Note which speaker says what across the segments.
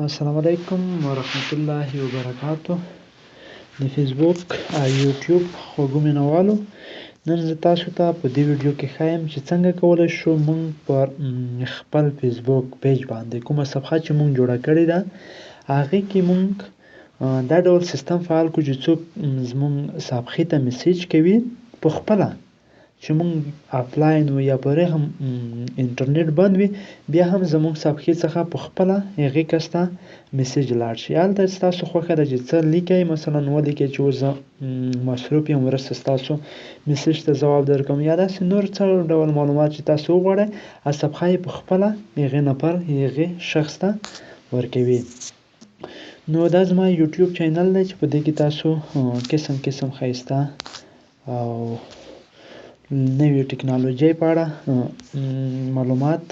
Speaker 1: السلام علیکم ورحمت الله وبرکاتو. د فیسبوک او یوټیوب خوږو مینوالو، نن زه تاسو ته په دې ویډیو کې ښایم چې څنګه کولی شو موږ پر خپل فیسبوک پیج باندې کومه صفحه چې موږ جوړه کړې ده هغې کې موږ دا ډول سیستم فعال کړو چې څوک زموږ صفحې ته میسیج کوي په خپله چې موږ آفلاین وو یا پرې هم انټرنیټ بند وي، بیا هم زموږ صفحې څخه په خپله هغې کس ته میسیج لاړ شي. هلته ستاسو خوښه ده چې څه لیکئ، مثلا ولیکئ چې اوس زه مصروف یم، وروسته ستاسو میسیج ته ځواب درکوم، یا داسې نور څه ډول معلومات چې تاسو وغواړئ صفحه یې په خپله هغې نفر هغې شخص ته ورکوي. نو دا زما یوټیوب چینل دی چې په دې کې تاسو قسم ښایسته او نوې ټکنالوژۍ په اړه معلومات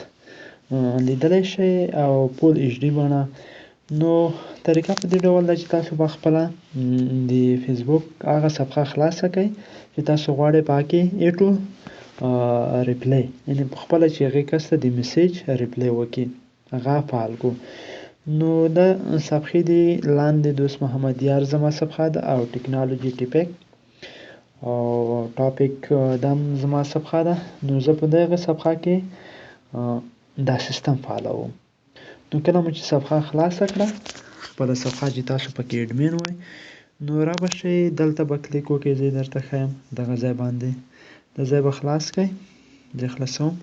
Speaker 1: لیدلی شئ او فول ایچ ډي بڼه. نو طریقه په دې ډول ده چې تاسو به خپله د فیسبوک هغه صفحه خلاصه کړئ چې تاسو غواړئ په هغه کې ایټو ریپلی، یعنې په خپله چې هغې کس ته د میسیج ریپلی وکړي، هغه فعال کړو. نو دا صفحې دي لاندې دوست محمد یار زما صفحه ده او ټکنالوژي ټیپک او ټاپک دا هم زما صفحه ده. نو زه په دغه صفحه کې دا سیستم فعالوم. نو کله مو چې صفحه خلاصه کړه، خپله صفحه چې تاسو پکې اډمین وئ، نو را به شئ دلته به کلیک وکړئ. زه یې درته ښیم دغه ځای باندې، دا ځای به خلاص کړئ. زه یې خلاصوم.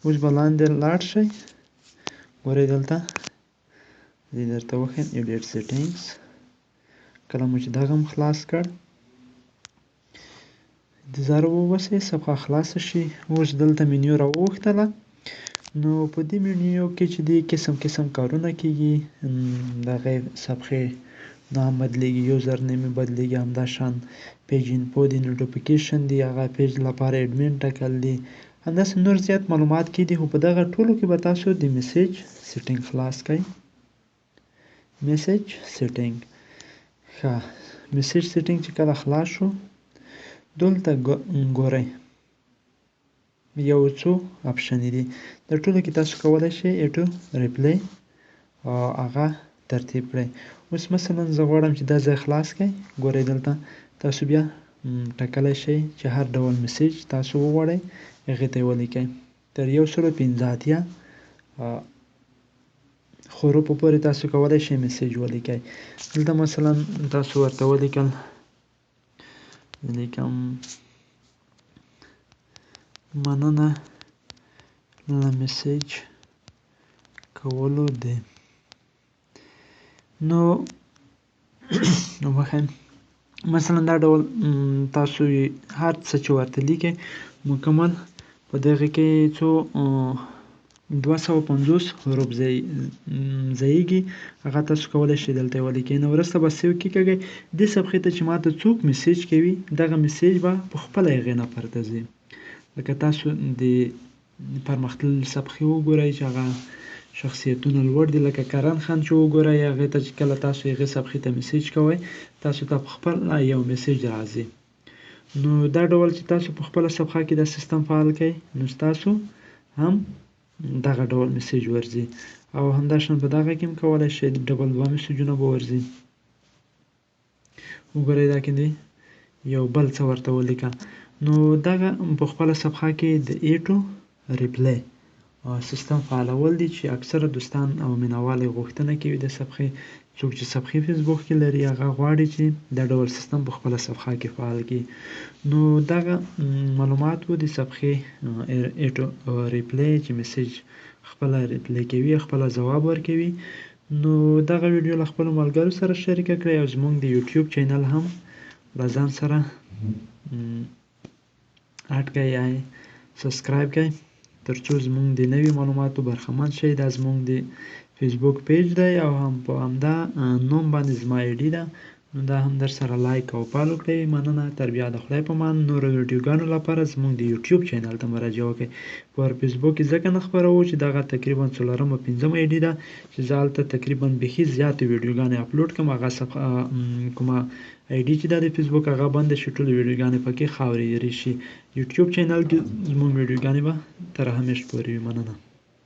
Speaker 1: اوس به لاندې لاړ شئ، ګورئ دلته زه یې درته وښیم ایډیټ سیټینګز. کله مو چې دغه هم خلاص کړ، انتظار وباسئ صفحه خلاصه شي. اوس دلته منیو راوغوښتله. نو په دې منیو کې چې دی قسم کارونه کېږي، د هغې صفحې نام بدلېږي، یوزر نیم یې بدلېږي، همداشان پیج انفو دی، نوټیفیکیشن دی، هغه پیج لپاره اډمین ټاکل دي، همداسې نور زیات معلومات کېدي. خو په دغه ټولو کې به تاسو د میسیج سیټینګ خلاص کړئ. میسیج سیټینګ، ښه میسیج سیټینګ چې کله خلاص شو، دلته ګورئ یو څو اپشنې دي، د ټولو کې تاسو کولی شئ ایټو ریپلی هغه ترتیب کړئ. اوس مثلا زه غواړم چې دا ځای خلاص کړئ. ګورئ دلته تاسو بیا ټاکلی شئ چې هر ډول میسیج تاسو وغواړئ هغې ته یې ولیکئ. تر 115 حروفو پورې تاسو کولی شئ میسیج ولیکئ. دلته مثلا تاسو ورته ولیکل، لیکم مننه له میسیج کولو دی. نو وښیم مثلا دا ډول تاسو هر څه چې ورته لیکئ مکمل په دغه کې څو 250 حروف ځایږي، هغه تاسو کولی شئ دلته یې ولیکئ. نو وروسته به سیو کې کېږئ. دې صفحې ته چې ماته څوک میسیج کوي، دغه میسیج به په خپله هغې نفر ته ځي. لکه تاسو د پرمختللې صفحې وګورئ چې هغه شخصیتونه لوړ دي، لکه کرن خان چې وګورئ، هغې ته چې کله تاسو هغې صفحې ته میسیج کوئ، تاسو ته په خپله یو میسیج راځي. نو دا ډول چې تاسو په خپله صفحه کې دا سیستم فعال کړئ، نو ستاسو هم دغه ډول میسیج ورځي او همداشان په دغه کې هم کولی شئ ډبل 2 میسیجونه به ورځي. وګورئ دا کې دی یو بل څه ورته ولیکه. نو دغه په خپله صفحه کې د ایټو ریپلی سیستم فعالول دي چې اکثره دوستان او مینوال یې غوښتنه کوي د صفحې. څوک چې صفحې فیسبوک کې لري هغه غواړي چې دا ډول سیستم په خپله صفحه کې فعال کړي. نو دغه معلومات و د صفحې ایټو ریپلی چې میسیج خپله ریپلی کوي، خپله ځواب ورکوي. نو دغه ویډیو له خپلو ملګرو سره شریکه کړئ او زموږ د یوټیوب چینل هم له ځان سره اډ کړئ یا سبسکرایب کړئ تر څو زموږ د نوي معلوماتو برخمن شئ. دا زموږ د فیسبوک پیج دی او هم په همدا نوم باندې زما آی ډي ده. نو دا هم در سره لایک او فالو کړئ. مننه. تر بیا د خدای په امان. نورو ویډیوګانو لپاره زموږ د یوټیوب چینل ته مراجعه وکړئ. پر فیسبوک کې ځکه نه خپروو چې دغه تقریبا 4مه 5مه آی ډي ده چې زه هلته تقریبا بیخي زیاتې ویډیوګانې اپلوډ کړم. هغه کومه آی ډي چې دا د فیسبوک هغه بنده شي، ټولې ویډیوګانې پکې خاورې شي. یوټیوب چینل کې زموږ ویډیوګانې به تر همیش پورې وي. مننه.